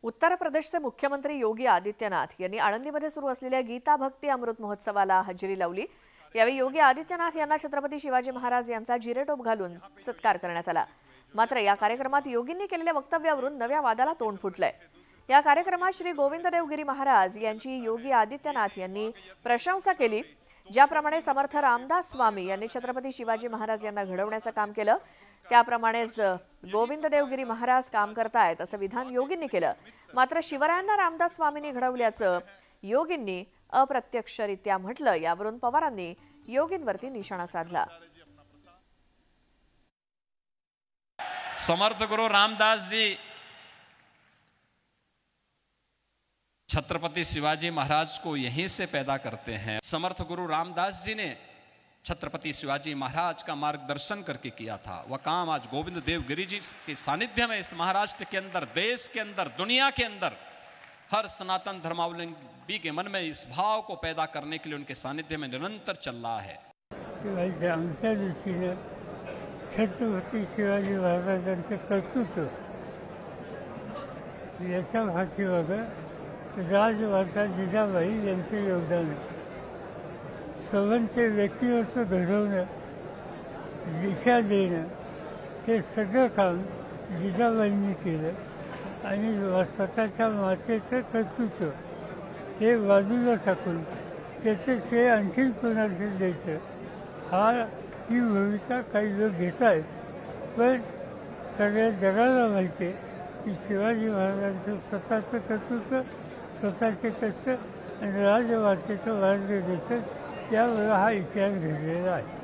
उत्तर प्रदेशचे मुख्यमंत्री योगी आदित्यनाथ यांनी आळंदीमध्ये सुरू असलेल्या गीता भक्ती अमृत महोत्सवाला हजेरी लावली। यावेळी योगी आदित्यनाथ यांना छत्रपती शिवाजी महाराज यांचा जिरेटोप घालून सत्कार करण्यात आला। मात्र या कार्यक्रमात योगींनी केलेल्या वक्तव्यावरून नव्या वादाला तोंड फुटलंय। या कार्यक्रमात श्री गोविंददेव गिरी महाराज यांची योगी आदित्यनाथ यांनी प्रशंसा केली। ज्याप्रमाणे समर्थ रामदास स्वामी यांनी छत्रपती शिवाजी महाराज यांना घडवण्याचं काम केलं, त्याप्रमाणेच गोविंददेव गिरी महाराज काम करतायत असं विधान योगींनी केलं। मात्र शिवरायांना रामदास स्वामींनी घडवल्याचं योगींनी अप्रत्यक्षरित्या म्हटलं। यावरून पवारांनी योगींवरती निशाणा साधला। समर्थ गुरु रामदास जी छत्रपति शिवाजी महाराज को यहीं से पैदा करते हैं। समर्थ गुरु रामदास जी ने छत्रपति शिवाजी महाराज का मार्गदर्शन करके किया था। वह काम आज गोविंद देव गिरी जी के सानिध्य में इस महाराष्ट्र के अंदर, देश के अंदर, दुनिया के अंदर हर सनातन धर्मावलंबी के मन में इस भाव को पैदा करने के लिए उनके सानिध्य में निरंतर चल रहा है। आमच्या दृष्टीने छत्रपती शिवाजी महाराजांचे कर्तृत्व याच्या पाठीमागे राजमाता जिजाबाई यांचे योगदान आहे। सर्वांचे व्यक्तिमत्व घडवणं, दिशा देणं हे सगळं काम जिजाबाईंनी केलं आणि स्वतःच्या मातेचं कर्तृत्व हे बाजूला टाकून त्याचं श्रेय आणखीन कोणाला द्यायचं ही भूमिका काही लोक घेत आहेत। पण सगळ्या जगाला माहिती आहे की शिवाजी महाराजांचं स्वतःचं कर्तृत्व, स्वतःचे कष्ट आणि राजमातेचं मार्गदर्शन यामुळे हा इतिहास घडलेला आहे।